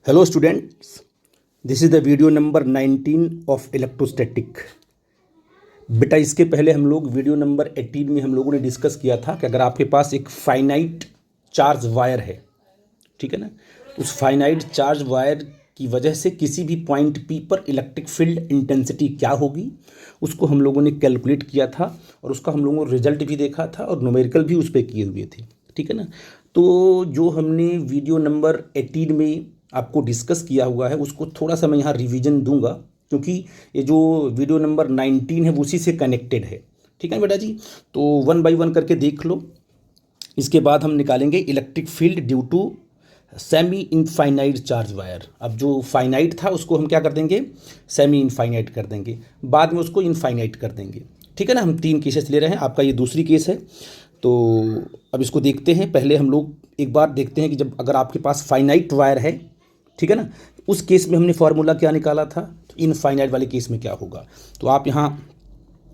Hello students, this is the video number 19 of electrostatic. बेटा इसके पहले हम लोग वीडियो नंबर 18 में हम लोगों ने डिस्कस किया था कि अगर आपके पास एक फाइनाइट चार्ज वायर है, ठीक है ना, उस फाइनाइट चार्ज वायर की वजह से किसी भी पॉइंट पी पर इलेक्ट्रिक फील्ड इंटेंसिटी क्या होगी उसको हम लोगों ने कैलकुलेट किया था और उसका हम लोगों ने रिजल्ट भी देखा था और न्यूमेरिकल भी उस पर किए हुए थे, ठीक है ना। तो जो हमने वीडियो नंबर 18 में आपको डिस्कस किया हुआ है उसको थोड़ा सा मैं यहाँ रिवीजन दूंगा, क्योंकि ये जो वीडियो नंबर 19 है वो उसी से कनेक्टेड है, ठीक है बेटा जी। तो 1 बाय 1 करके देख लो। इसके बाद हम निकालेंगे electric field due to semi infinite charge wire. अब जो फाइनाइट था उसको हम क्या कर देंगे, सेमी इनफाइनाइट कर देंगे, बाद में उसको इनफाइनाइट कर देंगे, ठीक है ना। हम 3 केसेस ले रहे हैं, आपका ये दूसरी केस है। तो अब इसको देखते हैं। पहले हम लोग एक बार देखते हैं कि जब अगर आपके पास फाइनाइट वायर है, ठीक है ना, उस केस में हमने फार्मूला क्या निकाला था, तो इनफाइनाइट वाले केस में क्या होगा। तो आप यहाँ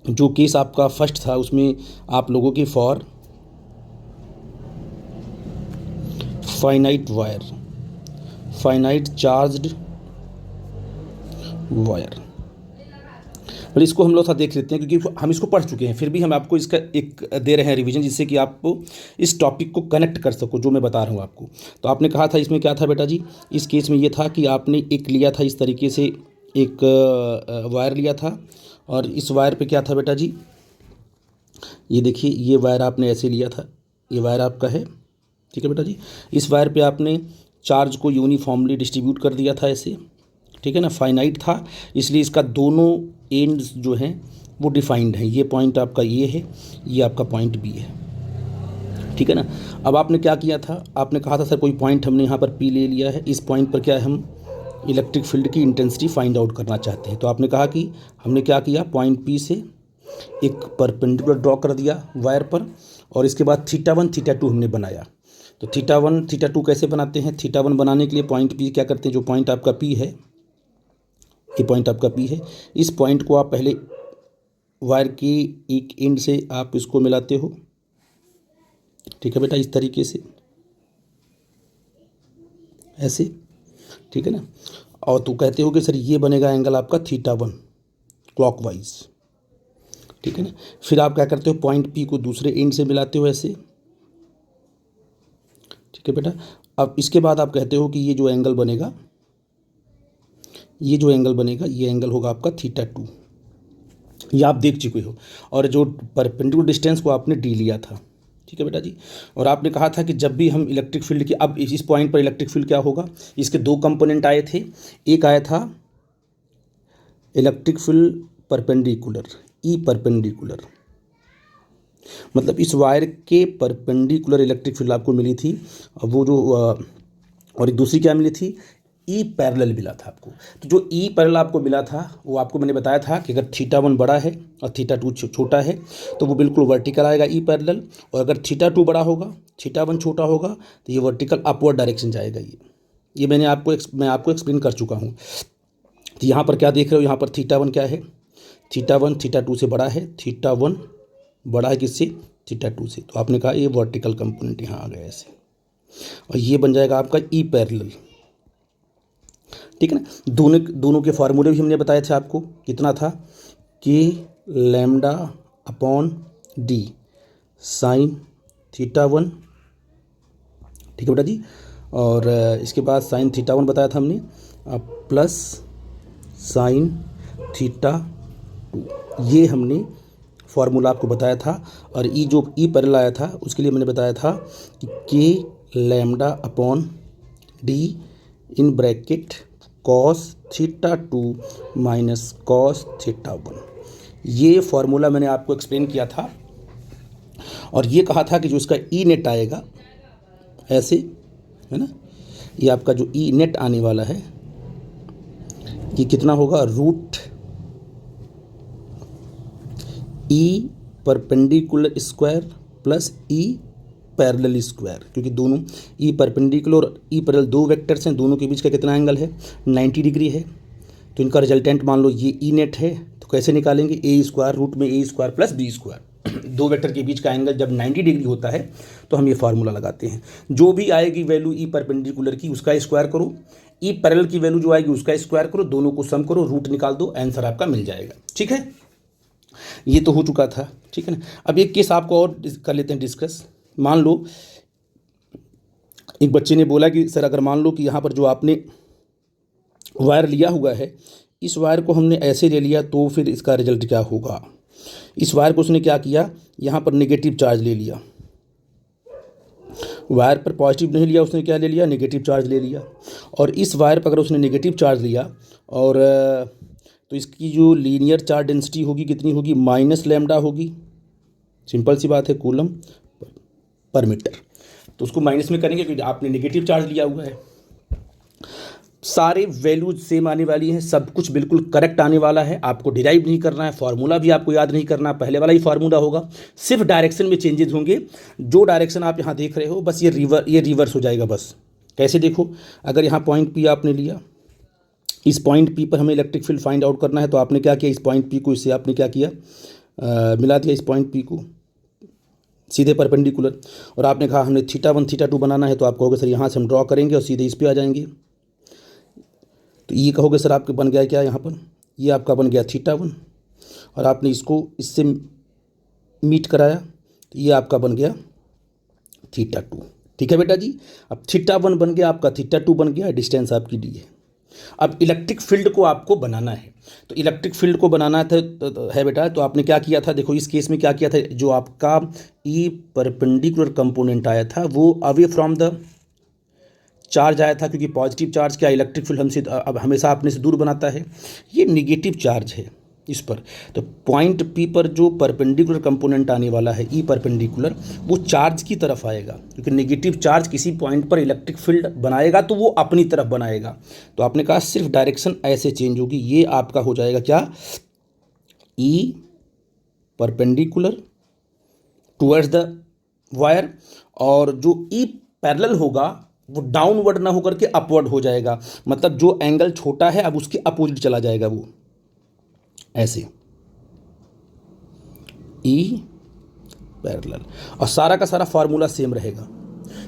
जो केस आपका फर्स्ट था उसमें आप लोगों की for finite wire, finite charged wire, पर इसको हम लोग सा देख लेते हैं क्योंकि हम इसको पढ़ चुके हैं, फिर भी हम आपको इसका एक दे रहे हैं रिवीजन, जिससे कि आप इस टॉपिक को कनेक्ट कर सको जो मैं बता रहा हूँ आपको। तो आपने कहा था इसमें क्या था बेटा जी, इस केस में ये था कि आपने एक लिया था इस तरीके से, एक वायर लिया था और इस वायर पे क्या था बेटा जी, ये देखिए ये वायर आपने ऐसे लिया था, ये वायर आपका है, ठीक है बेटा जी। इस वायर पे आपने चार्ज को यूनिफॉर्मली डिस्ट्रीब्यूट कर दिया था ऐसे, ठीक है ना। फाइनाइट था इसलिए इसका दोनों एंड्स जो हैं वो डिफाइंड हैं। ये पॉइंट आपका ये है, ये आपका पॉइंट बी है, ठीक है ना। अब आपने क्या किया था, आपने कहा था सर कोई पॉइंट हमने यहाँ पर पी ले लिया है, इस पॉइंट पर क्या है, हम इलेक्ट्रिक फील्ड की इंटेंसिटी फाइंड आउट करना चाहते हैं। तो आपने कहा कि हमने क्या किया, पॉइंट पी से एक परपेंडिकुलर ड्रॉ कर दिया वायर पर और इसके बाद θ1 θ2 हमने बनाया। तो θ1 θ2 कैसे बनाते हैं, θ1 बनाने के लिए पॉइंट पी क्या करते हैं, जो पॉइंट आपका पी है, ये पॉइंट आपका पी है, इस पॉइंट को आप पहले वायर के एक एंड से आप इसको मिलाते हो, ठीक है बेटा, इस तरीके से ऐसे, ठीक है ना। और तो कहते हो कि सर ये बनेगा एंगल आपका θ1 क्लॉकवाइज, ठीक है ना। फिर आप क्या करते हो, पॉइंट पी को दूसरे एंड से मिलाते हो ऐसे, ठीक है बेटा। अब इसके बाद आप कहते हो कि ये जो एंगल बनेगा, ये जो एंगल बनेगा ये एंगल होगा आपका θ2, ये आप देख चुके हो। और जो परपेंडिकुलर डिस्टेंस को आपने डी लिया था, ठीक है बेटा जी। और आपने कहा था कि जब भी हम इलेक्ट्रिक फील्ड की, अब इस पॉइंट पर इलेक्ट्रिक फील्ड क्या होगा, इसके 2 कंपोनेंट आए थे, एक आया था electric field perpendicular, E perpendicular, मतलब इस वायर के परपेंडिकुलर इलेक्ट्रिक फील्ड आपको मिली थी, वो जो और एक दूसरी क्या मिली थी, ई पैरेलल मिला था आपको। तो जो ई पैरेलल आपको मिला था वो आपको मैंने बताया था कि अगर θ1 बड़ा है और θ2 छोटा है तो वो बिल्कुल वर्टिकल आएगा ई पैरेलल, और अगर θ2 बड़ा होगा, θ1 छोटा होगा तो ये वर्टिकल अपवर्ड डायरेक्शन जाएगा। ये मैं आपको एक्सप्लेन कर चुका हूँ। तो यहाँ पर क्या देख रहे हो, यहाँ पर θ1 क्या है, θ1 θ2 से बड़ा है, θ1 बड़ा है किससे, θ2 से। तो आपने कहा ये वर्टिकल कंपोनेंट यहाँ आ गया ऐसे, और ये बन जाएगा आपका ई पैरेलल, ठीक है ना। दोनों के फार्मूले भी हमने बताए थे आपको, कितना था कि लैम्डा अपॉन डी साइन θ1, ठीक है बेटा जी। और इसके बाद साइन θ1 बताया था हमने, प्लस साइन θ2, ये हमने फार्मूला आपको बताया था। और ई जो ई पैरेलल आया था उसके लिए मैंने बताया था कि K lambda upon D in bracket cos θ2 minus cos θ1, ये फार्मूला मैंने आपको एक्सप्लेन किया था। और ये कहा था कि जो इसका ई नेट आएगा ऐसे, है ना, ये आपका जो ई नेट आने वाला है ये कितना होगा, root E perpendicular square plus E parallel square, क्योंकि दोनों ई परपेंडिकुलर और ई पैरेलल 2 वेक्टर्स हैं, दोनों के बीच का कितना एंगल है, 90 डिग्री है। तो इनका रिजल्टेंट मान लो ये ई नेट है, तो कैसे निकालेंगे, ए स्क्वायर रूट में A square plus B square, 2 vector के बीच का एंगल जब 90 डिग्री होता है तो हम ये फार्मूला लगाते हैं। जो भी आएगी वैल्यू ई परपेंडिकुलर की उसका स्क्वायर करो, ई पैरेलल की वैल्यू जो आएगी उसका स्क्वायर करो, दोनों को सम करो, रूट निकाल दो, आंसर आपका मिल जाएगा। ठीक है, ये तो हो चुका था। ठीक है ना, अब एक केस आपको और कर लेते हैं डिस्कस। मान लो एक बच्चे ने बोला कि सर अगर मान लो कि यहाँ पर जो आपने वायर लिया हुआ है, इस वायर को हमने ऐसे ले लिया तो फिर इसका रिजल्ट क्या होगा। इस वायर को उसने क्या किया, यहाँ पर नेगेटिव चार्ज ले लिया, वायर पर पॉजिटिव नहीं लिया, उसने क्या ले लिया, नेगेटिव चार्ज ले लिया। और इस वायर पर अगर उसने नेगेटिव चार्ज लिया और तो इसकी जो लीनियर चार्ज डेंसिटी होगी कितनी होगी, माइनस लैम्डा होगी। सिंपल सी बात है, कूलम पर मीटर। तो उसको माइनस में करेंगे क्योंकि आपने नेगेटिव चार्ज लिया हुआ है। सारे वैल्यूज सेम आने वाली हैं, सब कुछ बिल्कुल करेक्ट आने वाला है। आपको डिराइव नहीं करना है, फार्मूला भी आपको याद नहीं करना, पहले वाला ही फार्मूला होगा, सिर्फ डायरेक्शन में चेंजेस होंगे। जो डायरेक्शन आप यहाँ देख रहे हो बस ये रिवर्स हो जाएगा। बस कैसे देखो, अगर यहाँ पॉइंट पी आपने लिया, इस पॉइंट पी पर हमें इलेक्ट्रिक फील्ड फाइंड आउट करना है, तो आपने क्या किया, इस पॉइंट पी को इससे आपने क्या किया, मिला दिया इस पॉइंट पी को सीधे परपेंडिकुलर। और आपने कहा हमने θ1 θ2 बनाना है, तो आप कहोगे सर यहाँ से हम ड्रॉ करेंगे और सीधे इस पर आ जाएंगे। तो ये कहोगे सर आपके बन गया क्या, यहाँ पर ये आपका बन गया θ1 और आपने इसको इससे मीट कराया, तो ये आपका बन गया θ2। ठीक है बेटा जी, अब θ1 बन गया आपका, θ2 बन गया, डिस्टेंस आपकी डी है। अब इलेक्ट्रिक फील्ड को आपको बनाना है, तो इलेक्ट्रिक फील्ड को बनाना था है बेटा, तो आपने क्या किया था, देखो इस केस में क्या किया था, जो आपका ई परपेंडिकुलर कंपोनेंट आया था वो अवे फ्रॉम द चार्ज आया था, क्योंकि पॉजिटिव चार्ज क्या इलेक्ट्रिक फील्ड हमसे अब हमेशा अपने से दूर बनाता है, ये निगेटिव चार्ज है इस पर। तो पॉइंट पी पर जो परपेंडिकुलर कंपोनेंट आने वाला है ई परपेंडिकुलर, वो चार्ज की तरफ आएगा, क्योंकि नेगेटिव चार्ज किसी पॉइंट पर इलेक्ट्रिक फील्ड बनाएगा तो वो अपनी तरफ बनाएगा। तो आपने कहा सिर्फ डायरेक्शन ऐसे चेंज होगी, ये आपका हो जाएगा क्या, E perpendicular towards the wire, और जो ई पैरेलल होगा वो डाउनवर्ड ना होकर के अपवर्ड हो जाएगा, मतलब जो एंगल छोटा है अब उसके अपोजिट चला जाएगा, वो ऐसे ई पैरेलल। और सारा का सारा फार्मूला सेम रहेगा,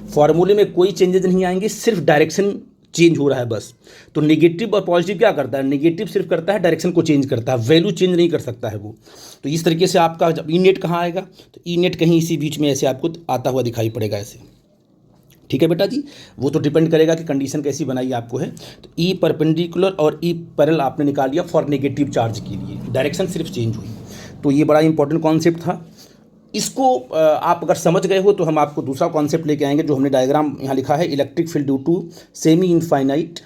फार्मूले में कोई चेंजेस नहीं आएंगे, सिर्फ डायरेक्शन चेंज हो रहा है बस। तो नेगेटिव और पॉजिटिव क्या करता है, नेगेटिव सिर्फ करता है डायरेक्शन को चेंज करता है, वैल्यू चेंज नहीं कर सकता है वो। तो इस तरीके से आपका जब ई नेट कहाँ आएगा, तो ई नेट कहीं इसी बीच में ऐसे आपको आता हुआ दिखाई पड़ेगा ऐसे। ठीक है बेटा जी, वो तो डिपेंड करेगा कि कंडीशन कैसी बनाई आपको है। तो ई परपेंडिकुलर और ई पैरेलल आपने निकाल लिया फॉर नेगेटिव चार्ज के लिए, डायरेक्शन सिर्फ चेंज हुई। तो ये बड़ा इंपॉर्टेंट कॉन्सेप्ट था, इसको आप अगर समझ गए हो तो हम आपको दूसरा कॉन्सेप्ट लेके आएंगे, जो हमने डायग्राम यहाँ लिखा है, electric field due to semi infinite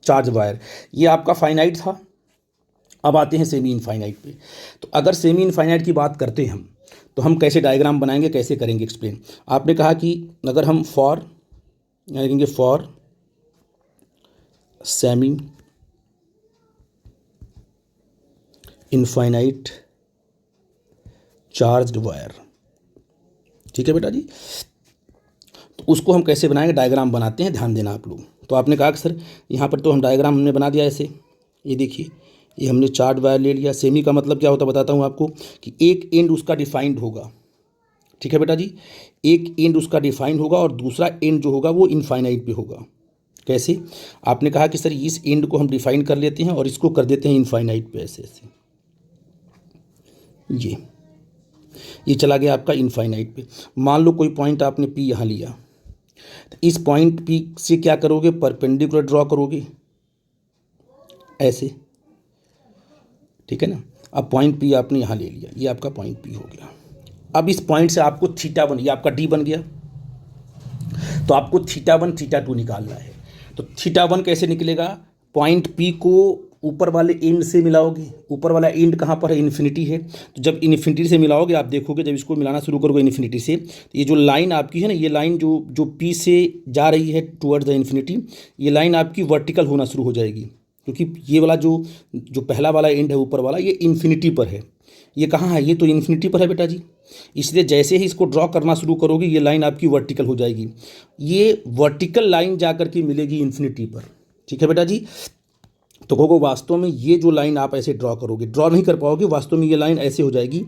charge wire. ये आपका फाइनाइट था, अब आते हैं सेमी इनफाइनाइट पे। तो अगर सेमी इनफाइनाइट की बात करते हैं हम, तो हम कैसे डायग्राम बनाएंगे, कैसे करेंगे एक्सप्लेन। आपने कहा कि अगर हम फॉर लिखेंगे for semi infinite charged wire, ठीक है बेटा जी, तो उसको हम कैसे बनाएंगे, डायग्राम बनाते हैं, ध्यान देना आप लोग। तो आपने कहा कि सर यहाँ पर तो हम डायग्राम हमने बना दिया ऐसे, ये देखिए ये हमने चार्ज वायर ले लिया। सेमी का मतलब क्या होता है बताता हूँ आपको, कि एक एंड उसका डिफाइंड होगा, ठीक है बेटा जी, एक एंड उसका डिफाइंड होगा और दूसरा एंड जो होगा वो इनफाइनाइट पे होगा। कैसे, आपने कहा कि सर इस एंड को हम डिफाइन कर लेते हैं और इसको कर देते हैं इनफाइनाइट पे, ऐसे ऐसे, ये चला गया आपका इनफाइनाइट पे। मान लो कोई पॉइंट आपने पी यहाँ लिया, तो इस पॉइंट पी से क्या करोगे, परपेंडिकुलर ड्रॉ करोगे ऐसे, ठीक है ना। अब पॉइंट पी आपने यहाँ ले लिया, ये आपका पॉइंट पी हो गया। अब इस पॉइंट से आपको θ1, ये आपका डी बन गया, तो आपको θ1 θ2 निकालना है। तो θ1 कैसे निकलेगा, पॉइंट पी को ऊपर वाले एंड से मिलाओगे, ऊपर वाला एंड कहाँ पर है, इन्फिनिटी है। तो जब इन्फिनिटी से मिलाओगे, आप देखोगे जब इसको मिलाना शुरू करोगे इन्फिनिटी से, तो ये जो लाइन आपकी है ना, ये लाइन जो पी से जा रही है टुवर्ड्स द इन्फिनिटी, ये लाइन आपकी वर्टिकल होना शुरू हो जाएगी, क्योंकि ये वाला जो पहला वाला एंड है ऊपर वाला, ये इन्फिनिटी पर है। ये कहाँ है, ये तो इन्फिनिटी पर है बेटा जी, इसलिए जैसे ही इसको ड्रॉ करना शुरू करोगे ये लाइन आपकी वर्टिकल हो जाएगी। ये वर्टिकल लाइन जा कर के मिलेगी इन्फिनिटी पर, ठीक है बेटा जी। तो कहोगे वास्तव में ये जो लाइन आप ऐसे ड्रॉ करोगे, ड्रॉ नहीं कर पाओगे, वास्तव में ये लाइन ऐसे हो जाएगी,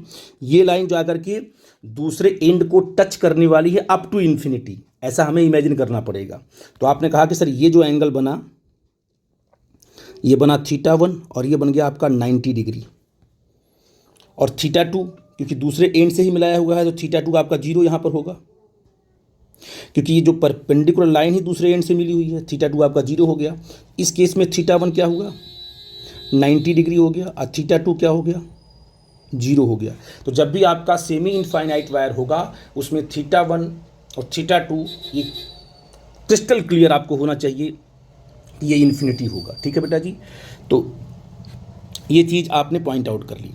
ये लाइन जा कर के दूसरे एंड को टच करने वाली है अप टू इन्फिनिटी, ऐसा हमें इमेजिन करना पड़ेगा। तो आपने कहा कि सर ये जो एंगल बना, ये बना θ1 और ये बन गया आपका 90 डिग्री, और θ2 क्योंकि दूसरे एंड से ही मिलाया हुआ है तो θ2 आपका 0 यहाँ पर होगा, क्योंकि ये जो परपेंडिकुलर लाइन ही दूसरे एंड से मिली हुई है, θ2 आपका 0 हो गया। इस केस में θ1 क्या हुआ, 90 डिग्री हो गया, और θ2 क्या हो गया, 0 हो गया। तो जब भी आपका सेमी इनफाइनाइट वायर होगा उसमें θ1 और θ2 ये क्रिस्टल क्लियर आपको होना चाहिए कि ये इन्फिनिटी होगा। ठीक है बेटा जी, तो ये चीज़ आपने पॉइंट आउट कर ली।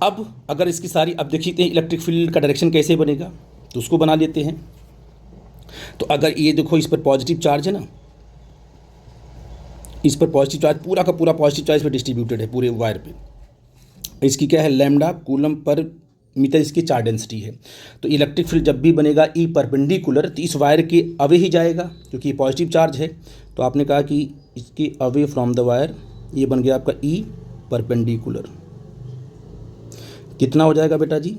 अब अगर इसकी सारी, अब देखते हैं इलेक्ट्रिक फील्ड का डायरेक्शन कैसे बनेगा, तो उसको बना लेते हैं। तो अगर ये देखो इस पर पॉजिटिव चार्ज है ना, इस पर पॉजिटिव चार्ज, पूरा का पूरा पॉजिटिव चार्ज पे डिस्ट्रीब्यूटेड है पूरे वायर पे। इसकी क्या है, लैम्डा कूलम पर मीटर इसकी चार्ज डेंसिटी है। तो इलेक्ट्रिक फील्ड जब भी बनेगा ई परपेंडिकुलर, तो इस वायर के अवे ही जाएगा क्योंकि पॉजिटिव चार्ज है। तो आपने कहा कि इसके अवे फ्रॉम द वायर, ये बन गया आपका ई परपेंडिकुलर। कितना हो जाएगा बेटा जी,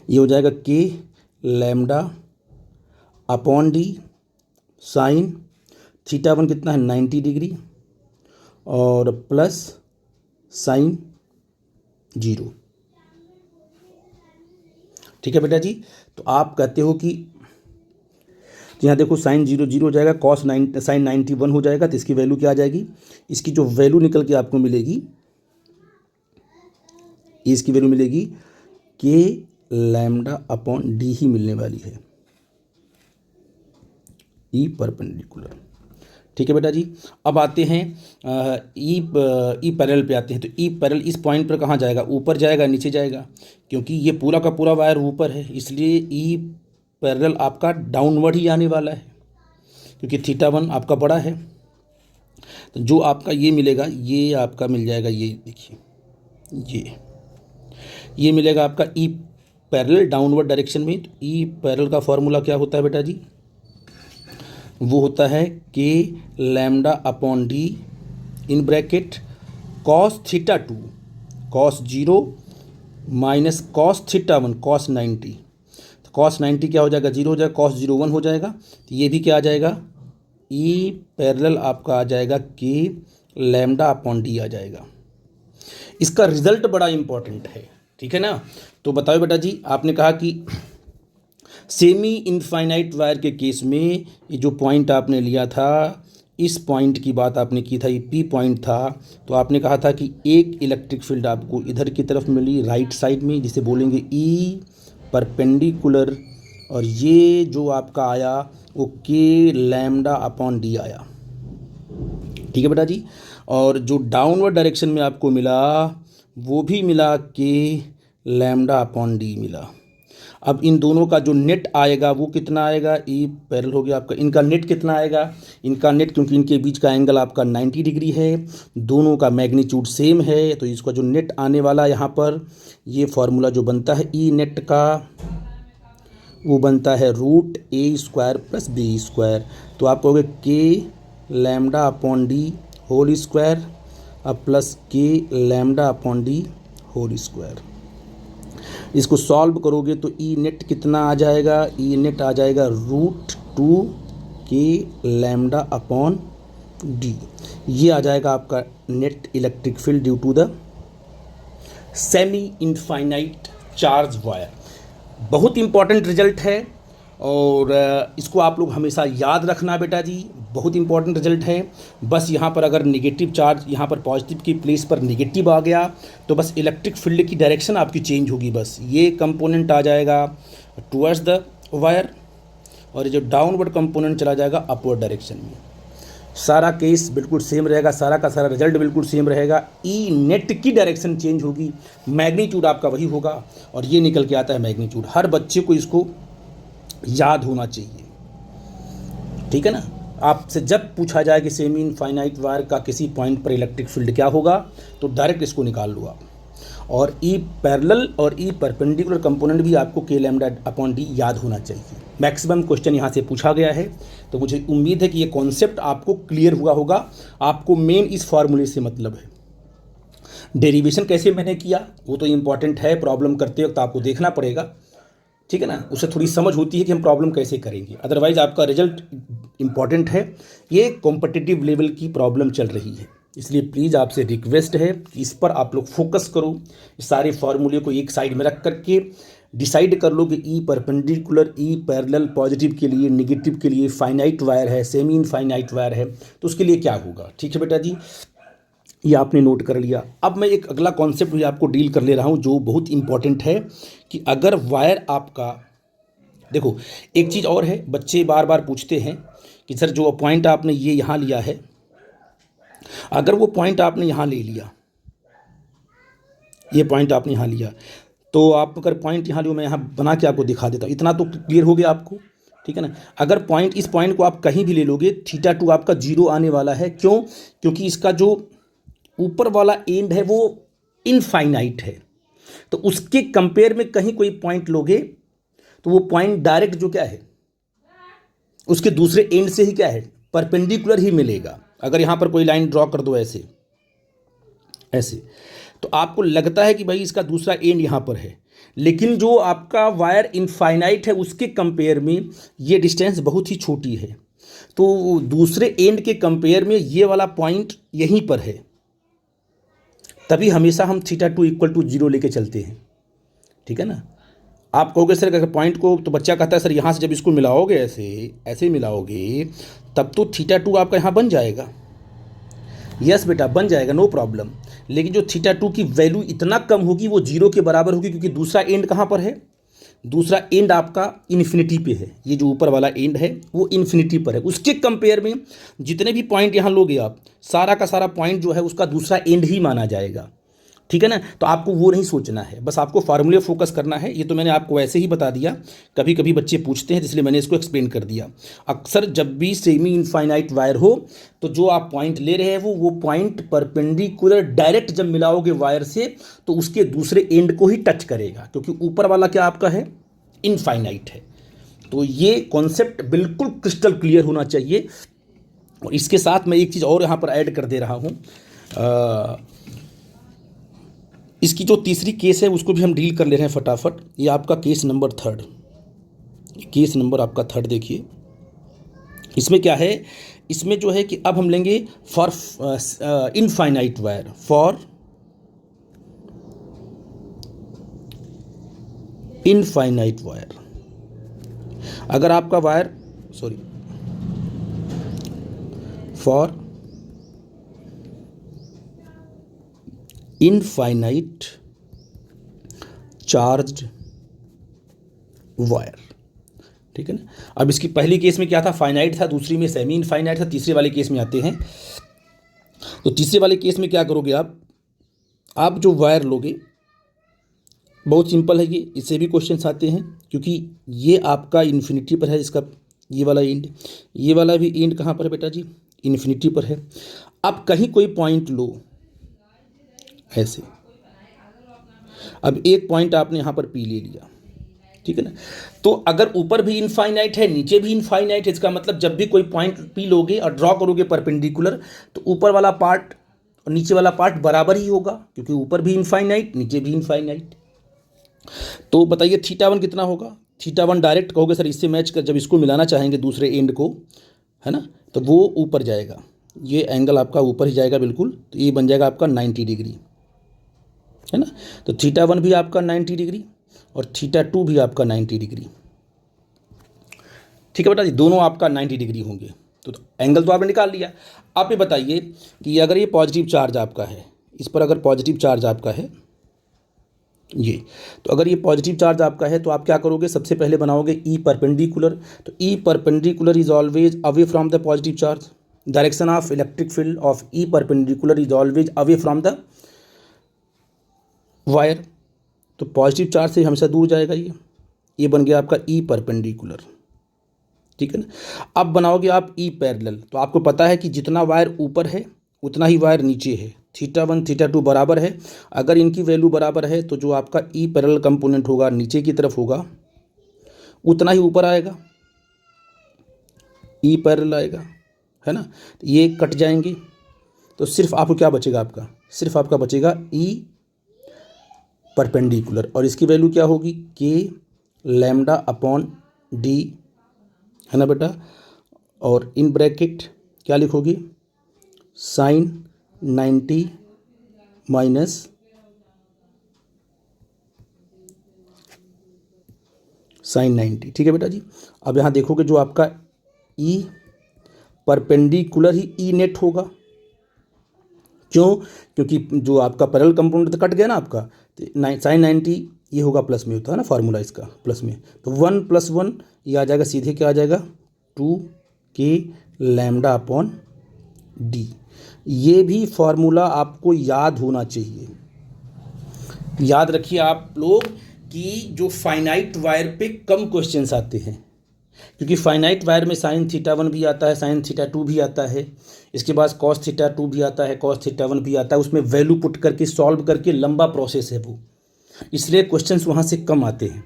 ये हो जाएगा के लैम्डा अपॉन डी साइन θ1 कितना है 90 डिग्री और प्लस साइन 0। ठीक है बेटा जी, तो आप कहते हो कि यहाँ देखो साइन 0 0 हो जाएगा, साइन 91 हो जाएगा। तो इसकी वैल्यू क्या आ जाएगी, इसकी जो वैल्यू निकल के आपको मिलेगी, इसकी वैल्यू मिलेगी के लैम्डा अपॉन डी ही मिलने वाली है, ई परपेंडिकुलर। ठीक है बेटा जी, अब आते हैं ई पैरेलल पे आते हैं। तो ई पैरेलल इस पॉइंट पर कहाँ जाएगा, ऊपर जाएगा नीचे जाएगा, क्योंकि ये पूरा का पूरा वायर ऊपर है, इसलिए ई पैरेलल आपका डाउनवर्ड ही आने वाला है क्योंकि θ1 आपका बड़ा है। तो जो आपका ये मिलेगा, ये आपका मिल जाएगा, ये देखिए ये मिलेगा आपका ई पैरेलल डाउनवर्ड डायरेक्शन में। तो ई पैरेलल का फॉर्मूला क्या होता है बेटा जी, वो होता है K lambda upon D in bracket cos θ2 cos 0 minus cos θ1 cos 90। तो कॉस 90 क्या हो जाएगा, 0 हो जाएगा, कॉस 0 1 हो जाएगा। तो ये भी क्या आ जाएगा, ई पैरेलल आपका आ जाएगा के लैम्डा अपॉन डी आ जाएगा। इसका रिजल्ट बड़ा इंपॉर्टेंट है, ठीक है ना। तो बताओ बेटा जी, आपने कहा कि सेमी इनफाइनाइट वायर के केस में ये जो पॉइंट आपने लिया था, इस पॉइंट की बात आपने की था, ये पी पॉइंट था। तो आपने कहा था कि एक इलेक्ट्रिक फील्ड आपको इधर की तरफ मिली राइट साइड में, जिसे बोलेंगे ई परपेंडिकुलर, और ये जो आपका आया वो के लैम्डा अपॉन डी आया। ठीक है बेटा जी, और जो डाउनवर्ड डायरेक्शन में आपको मिला वो भी मिला के लैम्डा अपॉन डी मिला। अब इन दोनों का जो नेट आएगा वो कितना आएगा, ई पैरेलल हो गया आपका, इनका नेट कितना आएगा, इनका नेट, क्योंकि इनके बीच का एंगल आपका 90 डिग्री है, दोनों का मैग्नीट्यूड सेम है, तो इसका जो नेट आने वाला यहाँ पर, ये फार्मूला जो बनता है ई नेट का, वो बनता है √a² + b²। तो आप कहोगे K lambda upon D whole square अब plus K lambda upon D whole square. इसको सॉल्व करोगे तो ई नेट कितना आ जाएगा, ई नेट आ जाएगा √2 के लैम्डा अपॉन डी। ये आ जाएगा आपका net electric field due to the semi infinite charge wire. बहुत इंपॉर्टेंट रिजल्ट है और इसको आप लोग हमेशा याद रखना बेटा जी, बहुत इंपॉर्टेंट रिजल्ट है। बस यहाँ पर अगर नेगेटिव चार्ज यहाँ पर पॉजिटिव की प्लेस पर नेगेटिव आ गया तो बस इलेक्ट्रिक फील्ड की डायरेक्शन आपकी चेंज होगी, बस ये कंपोनेंट आ जाएगा टुवर्ड्स द वायर और ये जो डाउनवर्ड कंपोनेंट चला जाएगा अपवर्ड डायरेक्शन में। सारा केस बिल्कुल सेम रहेगा, सारा का सारा रिजल्ट बिल्कुल सेम रहेगा। ई नेट की डायरेक्शन चेंज होगी, मैग्नीट्यूड आपका वही होगा और ये निकल के आता है मैग्नीट्यूड। हर बच्चे को इसको याद होना चाहिए, ठीक है ना। आपसे जब पूछा जाए कि सेमी इनफाइनाइट वायर का किसी पॉइंट पर इलेक्ट्रिक फील्ड क्या होगा तो डायरेक्ट इसको निकाल लो आप। और ई पैरेलल और ई परपेंडिकुलर कंपोनेंट भी आपको के लैम्डा अपॉन डी याद होना चाहिए। मैक्सिमम क्वेश्चन यहाँ से पूछा गया है, तो मुझे उम्मीद है कि ये कॉन्सेप्ट आपको क्लियर हुआ होगा। आपको मेन इस फार्मूले से मतलब है, डेरिवेशन कैसे मैंने किया वो तो इम्पॉर्टेंट है, प्रॉब्लम करते वक्त आपको देखना पड़ेगा, ठीक है ना, उससे थोड़ी समझ होती है कि हम प्रॉब्लम कैसे करेंगे, अदरवाइज आपका रिजल्ट इम्पॉर्टेंट है। ये कॉम्पिटिटिव लेवल की प्रॉब्लम चल रही है, इसलिए प्लीज़ आपसे रिक्वेस्ट है कि इस पर आप लोग फोकस करो, इस सारे फार्मूले को एक साइड में रख करके डिसाइड कर लो कि E perpendicular, E parallel, positive के लिए, निगेटिव के लिए, फाइनाइट वायर है, सेमी इनफाइनाइट वायर है, तो उसके लिए क्या होगा। ठीक है बेटा जी, ये आपने नोट कर लिया। अब मैं एक अगला कॉन्सेप्ट भी आपको डील कर ले रहा हूँ जो बहुत इंपॉर्टेंट है, कि अगर वायर आपका, देखो एक चीज़ और है, बच्चे बार बार पूछते हैं कि सर जो पॉइंट आपने ये यहाँ लिया है, अगर वो पॉइंट आपने यहाँ ले लिया, ये पॉइंट आपने यहाँ लिया, तो आप अगर पॉइंट यहाँ लियो, मैं यहाँ बना के आपको दिखा देता हूँ, इतना तो क्लियर हो गया आपको, ठीक है ना। अगर पॉइंट, इस पॉइंट को आप कहीं भी ले लोगे, थीटा 2 आपका जीरो आने वाला है। क्यों? क्योंकि इसका जो ऊपर वाला एंड है वो इनफाइनाइट है, तो उसके कंपेयर में कहीं कोई पॉइंट लोगे तो वो पॉइंट डायरेक्ट जो क्या है, उसके दूसरे एंड से ही क्या है, परपेंडिकुलर ही मिलेगा। अगर यहाँ पर कोई लाइन ड्रॉ कर दो ऐसे ऐसे, तो आपको लगता है कि भाई इसका दूसरा एंड यहाँ पर है, लेकिन जो आपका वायर इनफाइनाइट है उसके कंपेयर में ये डिस्टेंस बहुत ही छोटी है, तो दूसरे एंड के कंपेयर में ये वाला पॉइंट यहीं पर है, तभी हमेशा हम थीटा 2 = 0 लेके चलते हैं, ठीक है ना। आप कहोगे सर अगर पॉइंट को, तो बच्चा कहता है सर यहाँ से जब इसको मिलाओगे ऐसे ऐसे मिलाओगे तब तो थीटा 2 आपका यहाँ बन जाएगा। यस बेटा बन जाएगा, नो प्रॉब्लम, लेकिन जो थीटा 2 की वैल्यू इतना कम होगी, वो 0 के बराबर होगी, क्योंकि दूसरा एंड कहाँ पर है, दूसरा एंड आपका इन्फिनिटी पे है, ये जो ऊपर वाला एंड है वो इन्फिनिटी पर है। उसके कंपेयर में जितने भी पॉइंट यहाँ लोगे आप, सारा का सारा पॉइंट जो है उसका दूसरा एंड ही माना जाएगा, ठीक है ना। तो आपको वो नहीं सोचना है, बस आपको फार्मूले फोकस करना है। ये तो मैंने आपको ऐसे ही बता दिया, कभी कभी बच्चे पूछते हैं इसलिए मैंने इसको एक्सप्लेन कर दिया। अक्सर जब भी सेमी इनफाइनाइट वायर हो तो जो आप पॉइंट ले रहे हैं वो पॉइंट परपेंडिकुलर डायरेक्ट जब मिलाओगे वायर से तो उसके दूसरे एंड को ही टच करेगा, क्योंकि ऊपर वाला क्या आपका है, इनफाइनाइट है। तो ये कॉन्सेप्ट बिल्कुल क्रिस्टल क्लियर होना चाहिए। और इसके साथ मैं एक चीज़ और यहाँ पर ऐड कर दे रहा हूँ, इसकी जो तीसरी केस है उसको भी हम डील कर ले रहे हैं फटाफट। ये आपका केस नंबर 3, केस नंबर आपका 3 देखिए, इसमें क्या है, इसमें जो है कि अब हम लेंगे for infinite wire, for infinite wire. अगर आपका wire, sorry, for infinite charged wire, ठीक है ना। अब इसकी पहली केस में क्या था, फाइनाइट था, दूसरी में सेमी इनफाइनाइट था, तीसरे वाले केस में आते हैं। तो तीसरे वाले केस में क्या करोगे आप जो वायर लोगे, बहुत सिंपल है, ये इससे भी क्वेश्चंस आते हैं, क्योंकि ये आपका इन्फिनिटी पर है, इसका ये वाला एंड, ये वाला भी एंड कहाँ पर है बेटा जी, इन्फिनिटी पर है। अब कहीं कोई पॉइंट लो ऐसे, अब एक पॉइंट आपने यहाँ पर पी ले लिया, ठीक है ना। तो अगर ऊपर भी इनफाइनाइट है, नीचे भी इनफाइनाइट है, इसका मतलब जब भी कोई पॉइंट पी लोगे और ड्रॉ करोगे परपेंडिकुलर, तो ऊपर वाला पार्ट और नीचे वाला पार्ट बराबर ही होगा, क्योंकि ऊपर भी इनफाइनाइट नीचे भी इनफाइनाइट। तो बताइए थीटा 1 कितना होगा, थीटा 1 डायरेक्ट कहोगे सर इससे मैच कर, जब इसको मिलाना चाहेंगे दूसरे एंड को, है ना, तो वो ऊपर जाएगा, ये एंगल आपका ऊपर ही जाएगा बिल्कुल, तो ये बन जाएगा आपका 90 डिग्री, है ना। तो थीटा 1 भी आपका 90 डिग्री और थीटा 2 भी आपका 90 डिग्री, ठीक है बेटा जी, दोनों आपका 90 डिग्री होंगे। तो एंगल तो आपने निकाल लिया। आप ये बताइए कि अगर ये पॉजिटिव चार्ज आपका है, इस पर अगर पॉजिटिव चार्ज आपका है ये, तो अगर ये पॉजिटिव चार्ज आपका है तो आप क्या करोगे, सबसे पहले बनाओगे ई परपेंडिकुलर। तो E perpendicular is always away from the positive charge, direction of electric field of E perpendicular is always away from the wire. तो पॉजिटिव चार्ज से हमेशा दूर जाएगा ये बन गया आपका ई परपेंडिकुलर, ठीक है ना। अब बनाओगे आप ई पैरेलल, तो आपको पता है कि जितना वायर ऊपर है उतना ही वायर नीचे है, थीटा 1 थीटा 2 बराबर है। अगर इनकी वैल्यू बराबर है तो जो आपका ई पैरेलल कंपोनेंट होगा नीचे की तरफ होगा, उतना ही ऊपर आएगा, ई पैरेलल आएगा, है ना। तो ये कट जाएंगे, तो सिर्फ आपको क्या बचेगा, आपका सिर्फ आपका बचेगा ई परपेंडिकुलर, और इसकी वैल्यू क्या होगी, के लैम्डा अपॉन डी, है ना बेटा। और इन ब्रैकेट क्या लिखोगे, साइन 90 माइनस साइन 90, ठीक है बेटा जी। अब यहाँ देखोगे जो आपका ई परपेंडिकुलर ही ई नेट होगा, क्यों, क्योंकि जो आपका पैरेलल कंपोनेंट तो कट गया ना आपका, तो साइन 90 ये होगा प्लस में, होता है ना फार्मूला इसका प्लस में, तो 1 + 1 ये आ जाएगा, सीधे क्या आ जाएगा 2k लैम्डा अपॉन डी। ये भी फार्मूला आपको याद होना चाहिए। याद रखिए आप लोग कि जो फाइनाइट वायर पे कम क्वेश्चंस आते हैं, क्योंकि फाइनाइट वायर में साइन थीटा 1 भी आता है, साइन थीटा 2 भी आता है, इसके बाद कॉस थीटा 2 भी आता है, कॉस थीटा 1 भी आता है, उसमें वैल्यू पुट करके सॉल्व करके लंबा प्रोसेस है वो, इसलिए क्वेश्चंस वहाँ से कम आते हैं।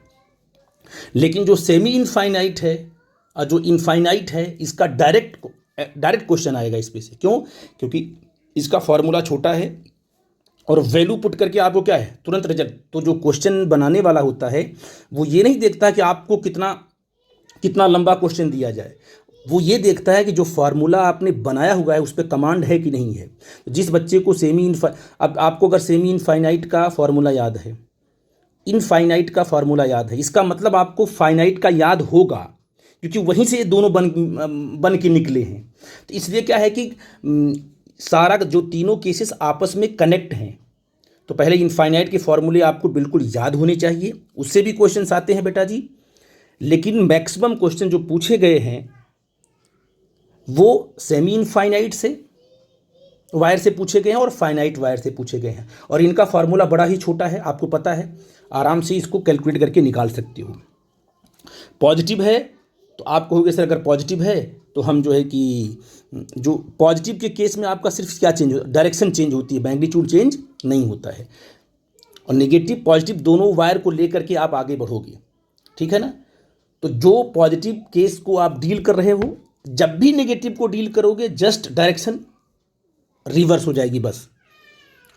लेकिन जो सेमी इनफाइनाइट है और जो इनफाइनाइट है, इसका डायरेक्ट क्वेश्चन आएगा इस पे से, क्यों, क्योंकि इसका फॉर्मूला छोटा है और वैल्यू पुट करके आपको क्या है तुरंत रिजल्ट। तो जो क्वेश्चन बनाने वाला होता है वो ये नहीं देखता कि आपको कितना लंबा क्वेश्चन दिया जाए, वो ये देखता है कि जो फार्मूला आपने बनाया हुआ है उस पर कमांड है कि नहीं है। जिस बच्चे को अब आपको अगर सेमी इनफाइनाइट का फार्मूला याद है, इनफाइनाइट का फार्मूला याद है, इसका मतलब आपको फाइनाइट का याद होगा, क्योंकि वहीं से ये दोनों बन के निकले हैं। तो इसलिए क्या है कि सारा जो तीनों केसेस आपस में कनेक्ट हैं। तो पहले इनफाइनाइट के फॉर्मूले आपको बिल्कुल याद होने चाहिए, उससे भी क्वेश्चंस आते हैं बेटा जी। लेकिन मैक्सिमम क्वेश्चन जो पूछे गए हैं वो सेमी इनफाइनाइट से वायर से पूछे गए हैं और फाइनाइट वायर से पूछे गए हैं, और इनका फार्मूला बड़ा ही छोटा है, आपको पता है, आराम से इसको कैलकुलेट करके निकाल सकते हो। पॉजिटिव है तो आप कहोगे सर अगर पॉजिटिव है तो हम जो है कि जो पॉजिटिव के केस में आपका सिर्फ क्या चेंज होता है, डायरेक्शन चेंज होती है, मैग्नीट्यूड चेंज नहीं होता है। और नेगेटिव पॉजिटिव दोनों वायर को लेकर के आप आगे बढ़ोगे, ठीक है ना। तो जो पॉजिटिव केस को आप डील कर रहे हो, जब भी नेगेटिव को डील करोगे जस्ट डायरेक्शन रिवर्स हो जाएगी बस,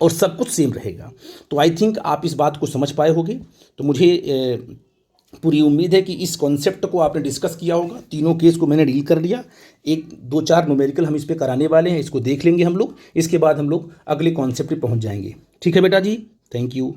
और सब कुछ सेम रहेगा। तो आई थिंक आप इस बात को समझ पाए होगे। तो मुझे पूरी उम्मीद है कि इस कॉन्सेप्ट को आपने डिस्कस किया होगा। तीनों केस को मैंने डील कर लिया, 1-2-4 न्यूमेरिकल हम इस पे कराने वाले हैं, इसको देख लेंगे हम लोग, इसके बाद हम लोग अगले कॉन्सेप्ट पे पहुंच जाएंगे। ठीक है बेटा जी, थैंक यू।